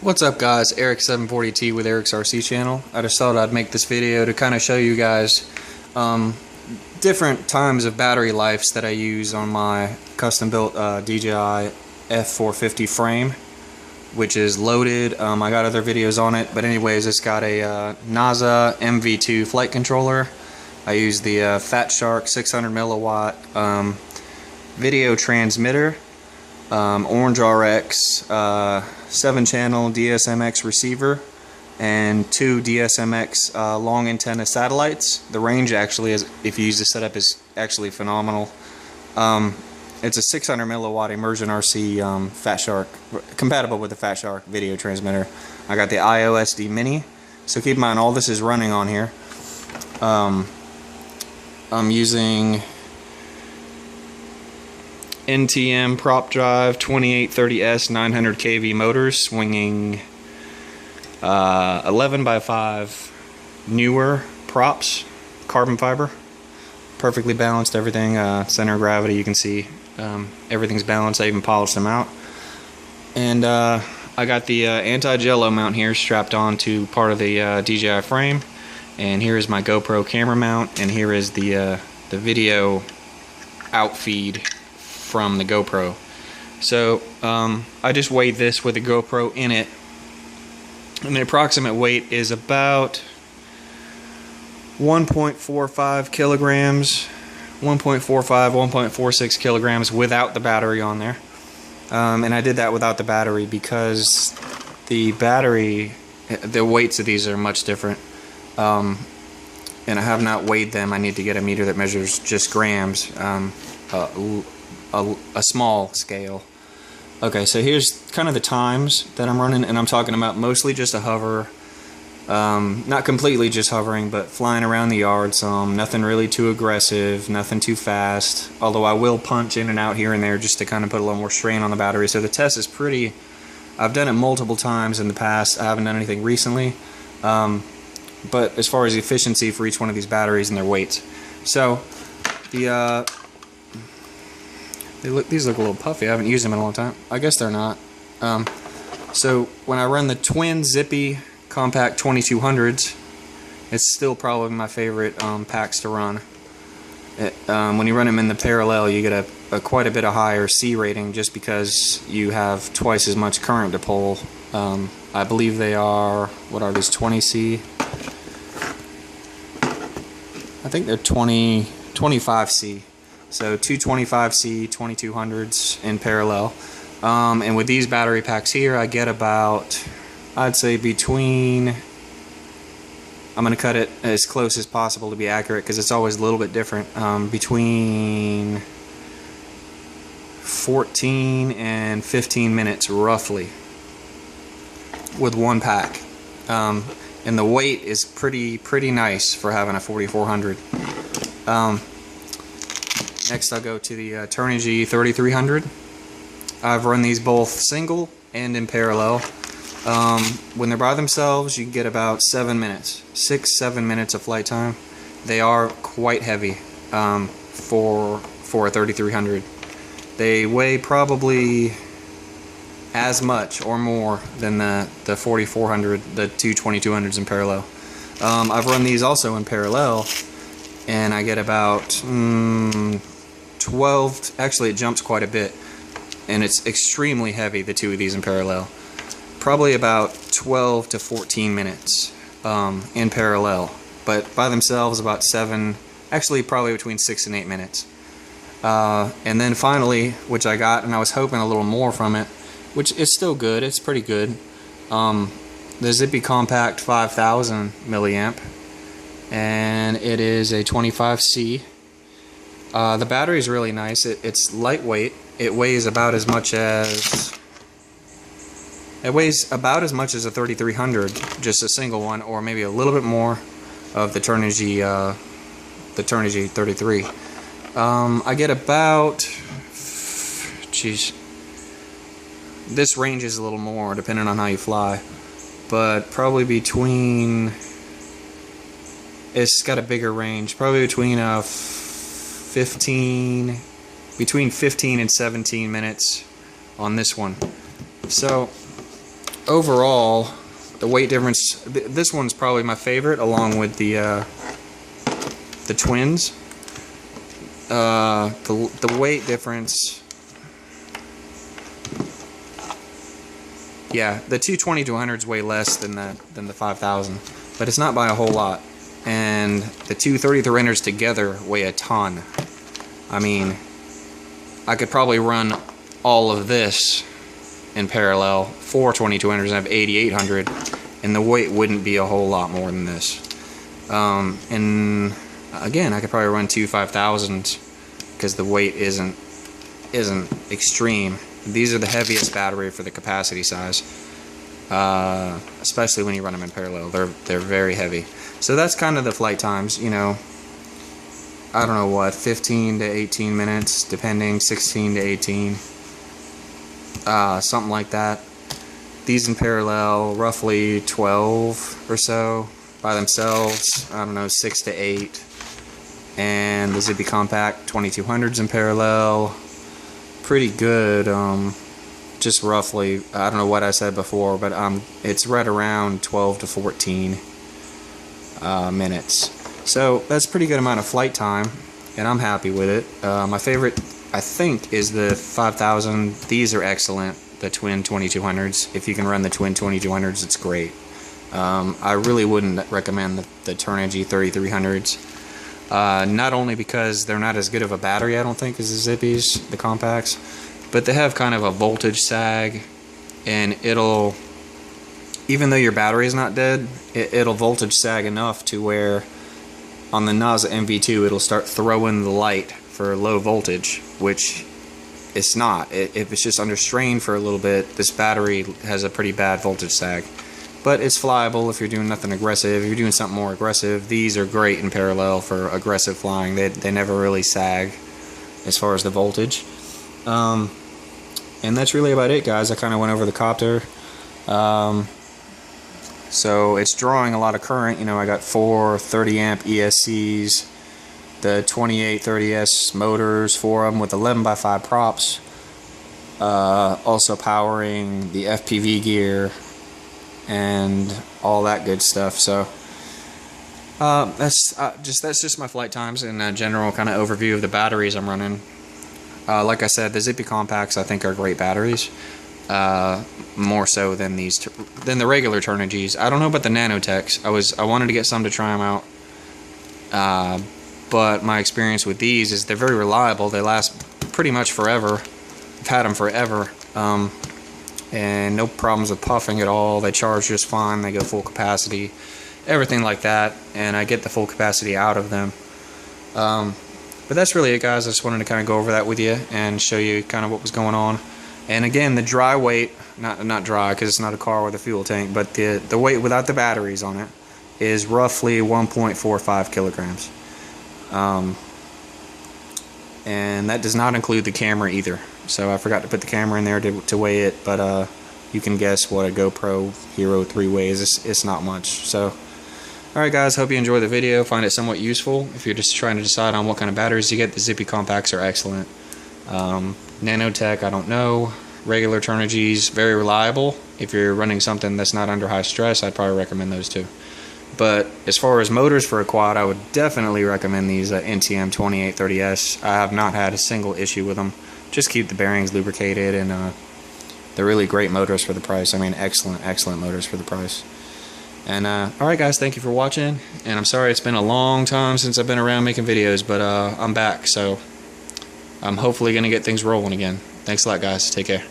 What's up guys, Eric740T with Eric's RC channel. I just thought I'd make this video to kind of show you guys different times of battery lives that I use on my custom built DJI F450 frame, which is loaded. I got other videos on it, but anyways, it's got a NASA MV2 flight controller. I use the Fat Shark 600 milliwatt video transmitter, Orange RX 7-channel DSMX receiver, and 2 DSMX long antenna satellites. The range actually, if you use this setup, is actually phenomenal. It's a 600 milliwatt immersion RC Fat Shark, compatible with the Fat Shark video transmitter. I got the IOSD Mini, so keep in mind all this is running on here. I'm using NTM prop drive 2830S 900 kV motors, swinging 11x5 newer props, carbon fiber, perfectly balanced. Everything center of gravity, you can see everything's balanced. I even polished them out, and I got the anti-jello mount here strapped onto part of the DJI frame, and here is my GoPro camera mount, and here is the video outfeed from the GoPro. So I just weighed this with the GoPro in it, and the approximate weight is about 1.45 kilograms, 1.46 kilograms without the battery on there. And I did that without the battery because the weights of these are much different. And I have not weighed them. I need to get a meter that measures just grams, a small scale. Okay, so here's kind of the times that I'm running, and I'm talking about mostly just a hover, not completely just hovering, but flying around the yard some. Nothing really too aggressive, nothing too fast, although I will punch in and out here and there just to kind of put a little more strain on the battery. So the test is pretty, I've done it multiple times in the past. I haven't done anything recently, but as far as the efficiency for each one of these batteries and their weights. So these look a little puffy. I haven't used them in a long time. I guess they're not. So when I run the twin zippy compact 2200s, it's still probably my favorite packs to run. When you run them in the parallel, you get quite a bit of higher C rating just because you have twice as much current to pull. I believe they are, what are these, 20C? I think they're 25C. So two 25C 2200s in parallel. And with these battery packs here, I get about, I'd say between, I'm going to cut it as close as possible to be accurate because it's always a little bit different, between 14 and 15 minutes roughly with one pack. And the weight is pretty nice for having a 4400. Next I'll go to the Turnigy 3300. I've run these both single and in parallel. When they're by themselves, you can get about 7 minutes, 6-7 minutes of flight time. They are quite heavy for a 3300. They weigh probably as much or more than the 4400, the two 2200s in parallel. I've run these also in parallel, and I get about 12, actually it jumps quite a bit, and it's extremely heavy, the two of these in parallel. Probably about 12 to 14 minutes in parallel, but by themselves about 7, actually probably between 6 and 8 minutes. And then finally, which I got, and I was hoping a little more from it, which is still good, it's pretty good, the Zippy Compact 5000 milliamp, and it is a 25C. The battery is really nice. It's lightweight. It weighs about as much as a 3300, just a single one, or maybe a little bit more of the Turnigy 33. I get about, geez, this range is a little more depending on how you fly, but probably between, it's got a bigger range, probably between 15 and 17 minutes on this one. So overall, the weight difference, this one's probably my favorite, along with the twins. The weight difference, yeah, the 220-200s weigh less than the 5000, but it's not by a whole lot. And the two 3300s together weigh a ton. I mean, I could probably run all of this in parallel, 4 2200s, and have 8800, and the weight wouldn't be a whole lot more than this. And again, I could probably run two 5000s because the weight isn't extreme. These are the heaviest battery for the capacity size, especially when you run them in parallel. They're very heavy. So that's kind of the flight times, you know. I don't know what, 15 to 18 minutes, depending, 16 to 18, something like that. These in parallel, roughly 12 or so. By themselves, I don't know, 6 to 8. And the Zippy Compact 2200s in parallel, pretty good. Just roughly, I don't know what I said before, but it's right around 12 to 14 minutes. So that's a pretty good amount of flight time, and I'm happy with it. My favorite, I think, is the 5000. These are excellent, the twin 2200s. If you can run the twin 2200s, it's great. I really wouldn't recommend the Turnigy 3300s. Not only because they're not as good of a battery, I don't think, as the Zippies, the compacts, but they have kind of a voltage sag, and it'll, even though your battery is not dead, it'll voltage sag enough to where on the NASA MV2 it'll start throwing the light for low voltage, which it's not. If it's just under strain for a little bit, this battery has a pretty bad voltage sag. But it's flyable if you're doing nothing aggressive. If you're doing something more aggressive, these are great in parallel for aggressive flying. They never really sag as far as the voltage. And that's really about it, guys. I kind of went over the copter. So it's drawing a lot of current. You know, I got 4 30 amp ESCs, the 2830S motors for them with 11x5 props. Also powering the FPV gear and all that good stuff. So that's just my flight times and a general kind of overview of the batteries I'm running. Like I said, the Zippy Compacts I think are great batteries, more so than the regular Turnigys. I don't know about the Nanotechs. I wanted to get some to try them out, but my experience with these is they're very reliable. They last pretty much forever. I've had them forever. And no problems with puffing at all. They charge just fine. They go full capacity, everything like that, and I get the full capacity out of them. But that's really it, guys. I just wanted to kind of go over that with you and show you kind of what was going on. And again, the dry weight, not dry because it's not a car with a fuel tank, but the weight without the batteries on it is roughly 1.45 kilograms. And that does not include the camera either. So I forgot to put the camera in there to weigh it, but you can guess what a GoPro Hero 3 weighs. It's not much. So, alright guys, hope you enjoy the video, find it somewhat useful. If you're just trying to decide on what kind of batteries you get, the Zippy Compacts are excellent. Nanotech, I don't know. Regular Turnigys, very reliable. If you're running something that's not under high stress, I'd probably recommend those too. But as far as motors for a quad, I would definitely recommend these NTM 2830S. I have not had a single issue with them. Just keep the bearings lubricated, and they're really great motors for the price. I mean, excellent motors for the price. And alright guys, thank you for watching, and I'm sorry it's been a long time since I've been around making videos, but I'm back, so I'm hopefully going to get things rolling again. Thanks a lot, guys. Take care.